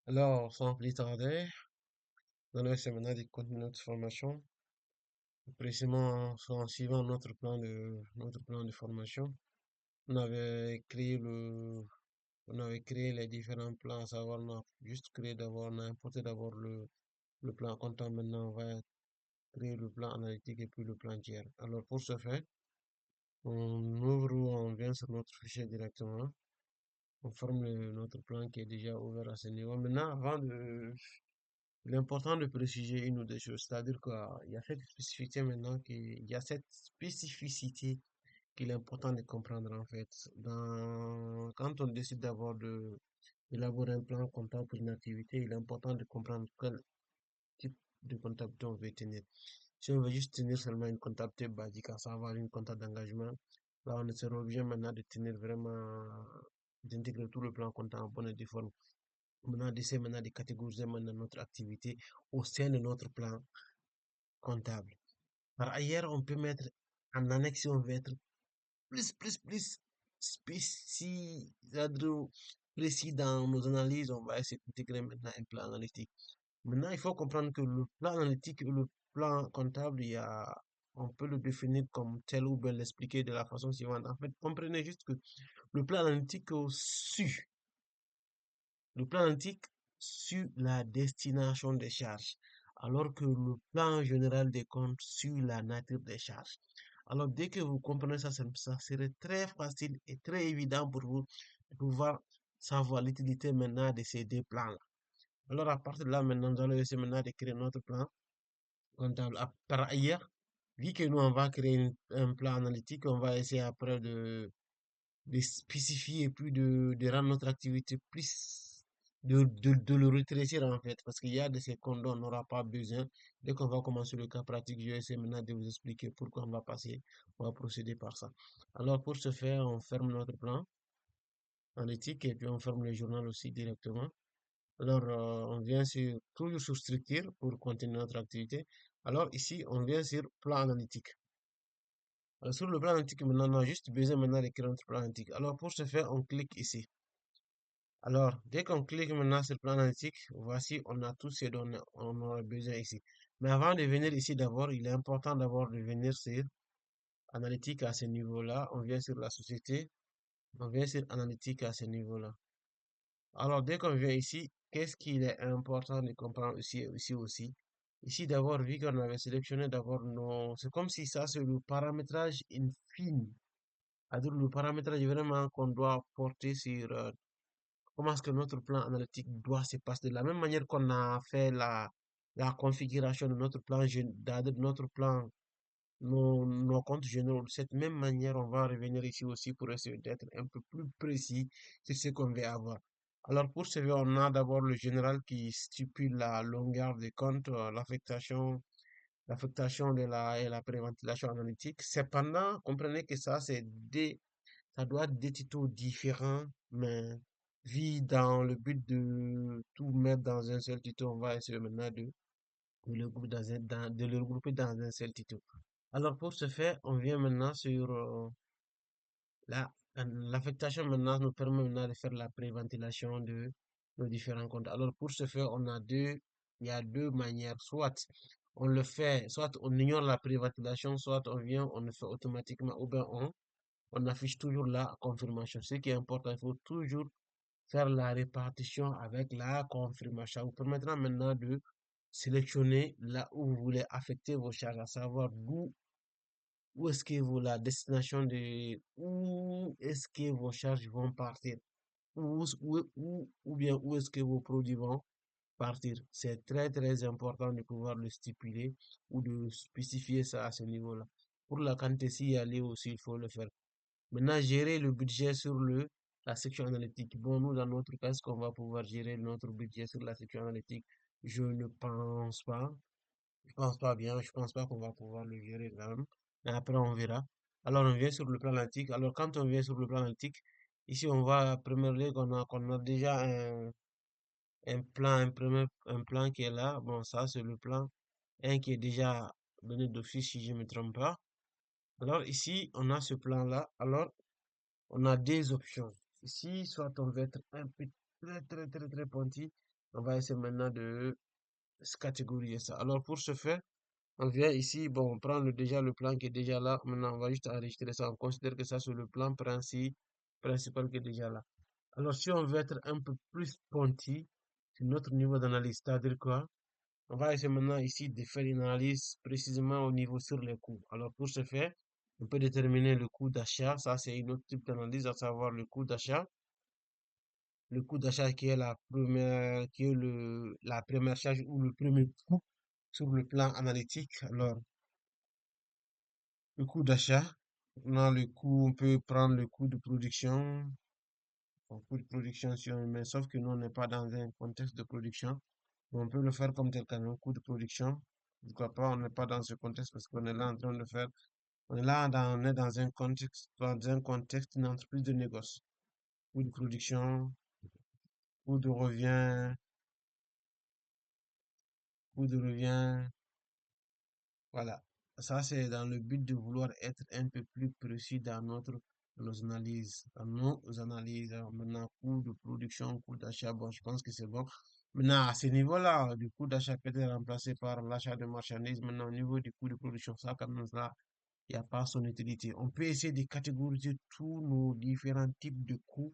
Alors, sans plus tarder, dans le séminaire de continuer notre formation, précisément en suivant notre plan de formation, on avait créé on avait créé les différents plans, à savoir, on a juste créé d'abord, on a importé d'abord le plan comptable, maintenant on va créer le plan analytique et puis le plan tiers. Alors, pour ce faire, on ouvre ou on vient sur notre fichier directement, on forme notre plan qui est déjà ouvert à ce niveau. Maintenant, il est important de préciser une ou deux choses, c'est-à-dire qu'il y a cette spécificité maintenant, il y a cette spécificité qu'il est important de comprendre en fait. Quand on décide d'élaborer un plan comptable pour une activité, il est important de comprendre quel type de comptabilité on veut tenir. Si on veut juste tenir seulement une comptabilité basique, à savoir une comptable d'engagement, là on sera obligé maintenant de tenir vraiment, d'intégrer tout le plan comptable en bonne et due forme. Maintenant, d'essayer maintenant de catégoriser maintenant notre activité au sein de notre plan comptable. Par ailleurs, on peut mettre en annexe si on veut être plus spécial, précis dans nos analyses, on va essayer d'intégrer maintenant un plan analytique. Maintenant, il faut comprendre que le plan analytique et le plan comptable, on peut le définir comme tel ou bien l'expliquer de la façon suivante. En fait, comprenez juste que le plan analytique suit le plan analytique sur la destination des charges, alors que le plan général des comptes sur la nature des charges. Alors, dès que vous comprenez ça, ça serait très facile et très évident pour vous de pouvoir savoir l'utilité maintenant de ces deux plans-là. Alors, à partir de là, maintenant, nous allons essayer maintenant de créer notre plan comptable. Par ailleurs, vu que nous, on va créer un plan analytique, on va essayer après de spécifier et puis de rendre notre activité plus, de le rétrécir en fait, parce qu'il y a de ces comptes dont on n'aura pas besoin. Dès qu'on va commencer le cas pratique, je vais essayer maintenant de vous expliquer pourquoi on va procéder par ça. Alors pour ce faire, on ferme notre plan analytique et puis on ferme le journal aussi directement. Alors on vient toujours sur structure pour continuer notre activité. Alors ici, on vient sur plan analytique. Alors, sur le plan analytique, maintenant, on a juste besoin maintenant de créer notre plan analytique. Alors, pour ce faire, on clique ici. Alors, dès qu'on clique maintenant sur le plan analytique, voici, on a tout ce dont on aura besoin ici. Mais avant de venir ici d'abord, il est important d'abord de venir sur analytique à ce niveau-là. On vient sur la société, on vient sur analytique à ce niveau-là. Alors, dès qu'on vient ici, qu'est-ce qu'il est important de comprendre ici aussi? Ici, d'abord, vu qu'on avait sélectionné d'abord c'est comme si ça, c'est le paramétrage infini. C'est-à-dire le paramétrage vraiment qu'on doit porter sur comment est-ce que notre plan analytique doit se passer. De la même manière qu'on a fait la configuration de notre plan, de notre plan, nos comptes généraux, de cette même manière, on va revenir ici aussi pour essayer d'être un peu plus précis sur ce qu'on veut avoir. Alors, pour ce faire, on a d'abord le général qui stipule la longueur des comptes, l'affectation et la préventilation analytique. Cependant, comprenez que ça doit être des tutos différents, mais vu dans le but de tout mettre dans un seul tuto, on va essayer maintenant de le regrouper dans un seul tuto. Alors pour ce faire, on vient maintenant sur la, l'affectation maintenant nous permet maintenant de faire la préventilation de nos différents comptes. Alors pour ce faire, il y a deux manières. Soit on ignore la préventilation, soit on vient, on le fait automatiquement, ou bien on affiche toujours la confirmation. Ce qui est important, il faut toujours faire la répartition avec la confirmation. Ça vous permettra maintenant de sélectionner là où vous voulez affecter vos charges, à savoir où est-ce que la destination où est-ce que vos charges vont partir, ou bien où est-ce que vos produits vont partir. C'est très important de pouvoir le stipuler ou de spécifier ça à ce niveau-là. Pour la quantité, s'y aller aussi, il faut le faire. Maintenant, gérer le budget sur la section analytique. Bon, nous, dans notre cas, est-ce qu'on va pouvoir gérer notre budget sur la section analytique? Je ne pense pas. Je pense pas bien. Je pense pas qu'on va pouvoir le gérer quand même. Mais après, on verra. Alors, on vient sur le plan analytique. Alors, quand on vient sur le plan analytique, ici, on va, premièrement, qu'on a déjà un plan qui est là. Bon, ça, c'est le plan un qui est déjà donné d'office, si je ne me trompe pas. Alors, ici, on a ce plan-là. Alors, on a deux options. Ici, soit on veut être un peu très pointu, On va essayer maintenant de catégoriser ça. Alors, pour ce faire, on vient ici, bon, on prend déjà le plan qui est déjà là. Maintenant, on va juste enregistrer ça. On considère que ça, c'est le plan principal qui est déjà là. Alors, si on veut être un peu plus pointu sur notre niveau d'analyse, c'est-à-dire quoi? On va essayer maintenant ici de faire une analyse précisément au niveau sur les coûts. Alors, pour ce faire, on peut déterminer le coût d'achat. Ça, c'est une autre type d'analyse, à savoir le coût d'achat. Le coût d'achat qui est la première charge ou le premier coût sur le plan analytique. Alors, le coût d'achat. Maintenant, le coût, on peut prendre le coût de production. Bon, coût de production si on met, sauf que nous, on n'est pas dans un contexte de production. Mais on peut le faire comme tel qu'un coût de production. Pourquoi pas, on n'est pas dans ce contexte parce qu'on est là en train de faire, on est dans un contexte d'une entreprise de négoce. Coût de production, coût de revient, coût de revient. Voilà. Ça, c'est dans le but de vouloir être un peu plus précis dans nos analyses. Dans nos analyses, maintenant, coût de production, coût d'achat, bon, je pense que c'est bon. Maintenant, à ce niveau-là, du coût d'achat peut être remplacé par l'achat de marchandises. Maintenant, au niveau du coût de production, ça, quand même, là, il n'y a pas son utilité. On peut essayer de catégoriser tous nos différents types de coûts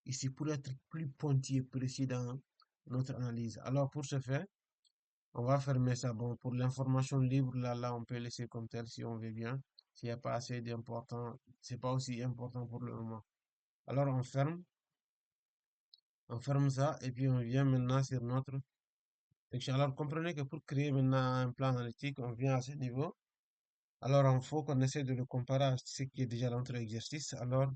ici pour être plus pointu et précis dans notre analyse. Alors, pour ce faire, on va fermer ça. Bon, pour l'information libre, là, on peut laisser comme tel si on veut bien. S'il n'y a pas assez d'important, c'est pas aussi important pour le moment. Alors, on ferme ça et puis on vient maintenant sur notre section. Alors, comprenez que pour créer maintenant un plan analytique, on vient à ce niveau. Alors, il faut qu'on essaie de le comparer à ce qui est déjà dans notre exercice. Alors,